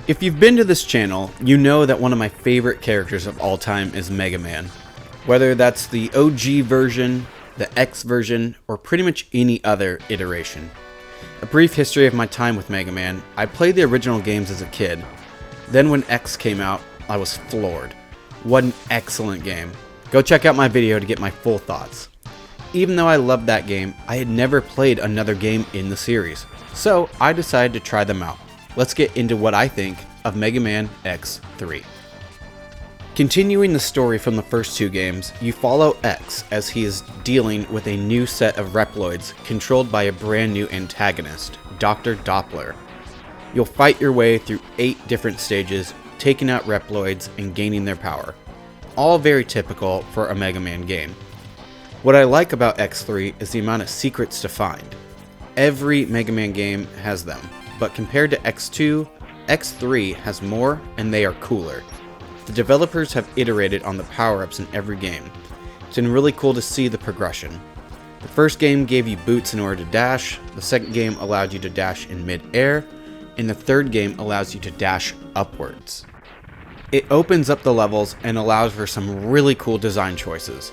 If you've been to this channel, you know that one of my favorite characters of all time is Mega Man. Whether that's the OG version, the X version, or pretty much any other iteration. A brief history of my time with Mega Man: I played the original games as a kid. Then when X came out, I was floored. What an excellent game. Go check out my video to get my full thoughts. Even though I loved that game, I had never played another game in the series, so I decided to try them out. Let's get into what I think of Mega Man X3. Continuing the story from the first two games, you follow X as he is dealing with a new set of Reploids controlled by a brand new antagonist, Dr. Doppler. You'll fight your way through 8 different stages, taking out Reploids and gaining their power. All very typical for a Mega Man game. What I like about X3 is the amount of secrets to find. Every Mega Man game has them, but compared to X2, X3 has more and they are cooler. The developers have iterated on the power-ups in every game. It's been really cool to see the progression. The first game gave you boots in order to dash, the second game allowed you to dash in mid-air, and the third game allows you to dash upwards. It opens up the levels and allows for some really cool design choices.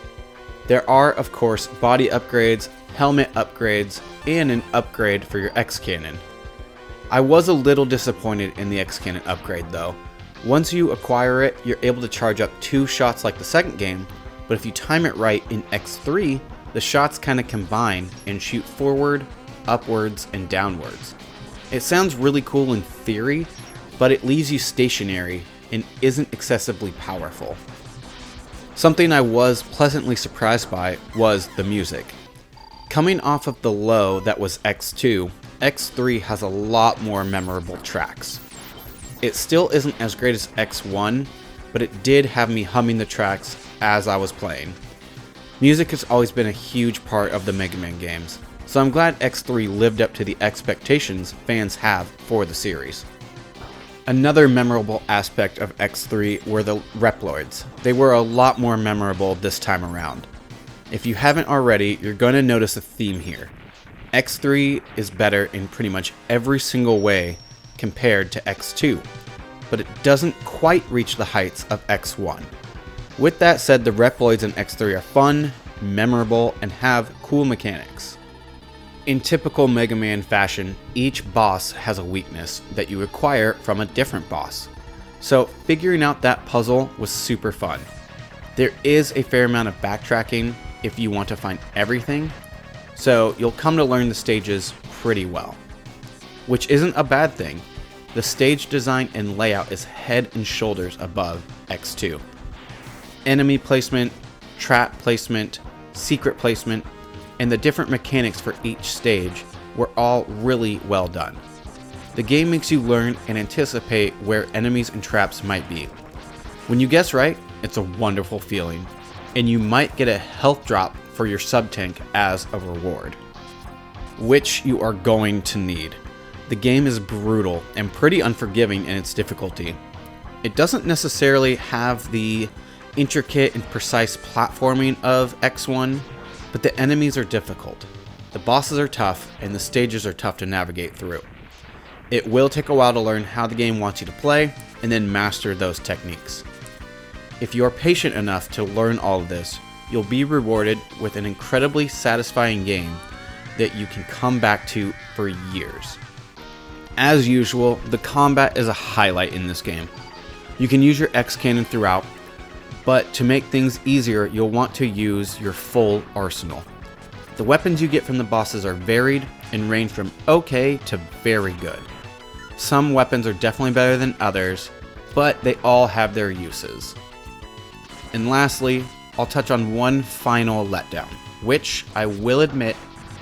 There are, of course, body upgrades, helmet upgrades, and an upgrade for your X-Cannon. I was a little disappointed in the X-Cannon upgrade though. Once you acquire it, you're able to charge up 2 shots like the second game, but if you time it right in X3, the shots kind of combine and shoot forward, upwards, and downwards. It sounds really cool in theory, but it leaves you stationary and isn't excessively powerful. Something I was pleasantly surprised by was the music. Coming off of the low that was X2, X3 has a lot more memorable tracks. It still isn't as great as X1, but it did have me humming the tracks as I was playing. Music has always been a huge part of the Mega Man games, so I'm glad X3 lived up to the expectations fans have for the series. Another memorable aspect of X3 were the Reploids. They were a lot more memorable this time around. If you haven't already, you're going to notice a theme here. X3 is better in pretty much every single way compared to X2, but it doesn't quite reach the heights of X1. With that said, the Reploids in X3 are fun, memorable, and have cool mechanics. In typical Mega Man fashion, each boss has a weakness that you acquire from a different boss. So figuring out that puzzle was super fun. There is a fair amount of backtracking if you want to find everything, so you'll come to learn the stages pretty well. Which isn't a bad thing. The stage design and layout is head and shoulders above X2. Enemy placement, trap placement, secret placement, and the different mechanics for each stage were all really well done. The game makes you learn and anticipate where enemies and traps might be. When you guess right, it's a wonderful feeling, and you might get a health drop for your sub-tank as a reward, which you are going to need. The game is brutal and pretty unforgiving in its difficulty. It doesn't necessarily have the intricate and precise platforming of X1, but the enemies are difficult. The bosses are tough, and the stages are tough to navigate through. It will take a while to learn how the game wants you to play, and then master those techniques. If you are patient enough to learn all of this, you'll be rewarded with an incredibly satisfying game that you can come back to for years. As usual, the combat is a highlight in this game. You can use your X-Cannon throughout, but to make things easier, you'll want to use your full arsenal. The weapons you get from the bosses are varied and range from okay to very good. Some weapons are definitely better than others, but they all have their uses. And lastly, I'll touch on one final letdown, which I will admit,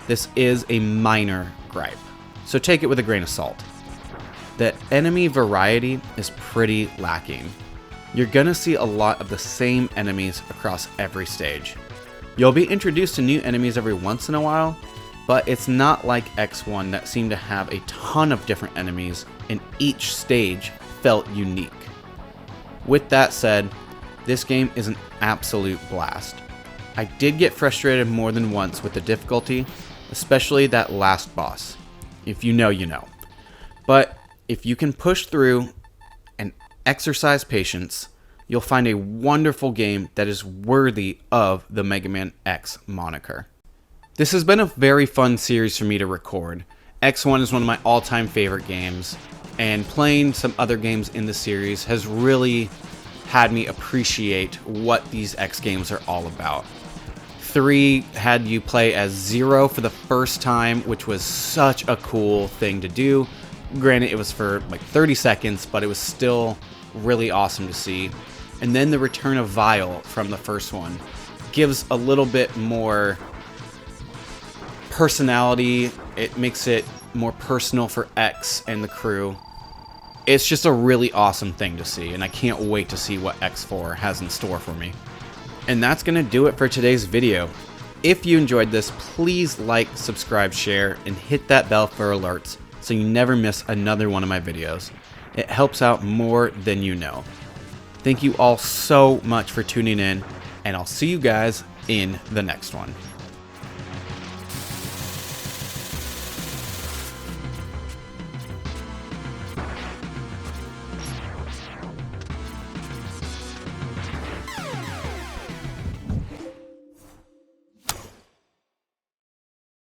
this is a minor gripe, so take it with a grain of salt. The enemy variety is pretty lacking. You're gonna see a lot of the same enemies across every stage. You'll be introduced to new enemies every once in a while, but it's not like X1 that seemed to have a ton of different enemies and each stage felt unique. With that said, this game is an absolute blast. I did get frustrated more than once with the difficulty, especially that last boss. If you know, you know. But if you can push through exercise patience, you'll find a wonderful game that is worthy of the Mega Man X moniker. This has been a very fun series for me to record. X1 is one of my all-time favorite games, and playing some other games in the series has really had me appreciate what these X games are all about. 3 had you play as Zero for the first time, which was such a cool thing to do. Granted, it was for like 30 seconds, but it was still really awesome to see. And then the return of Vile from the first one gives a little bit more personality. It makes it more personal for X and the crew. It's just a really awesome thing to see, and I can't wait to see what X4 has in store for me. And that's going to do it for today's video. If you enjoyed this, please like, subscribe, share, and hit that bell for alerts so you never miss another one of my videos. It helps out more than you know. Thank you all so much for tuning in, and I'll see you guys in the next one.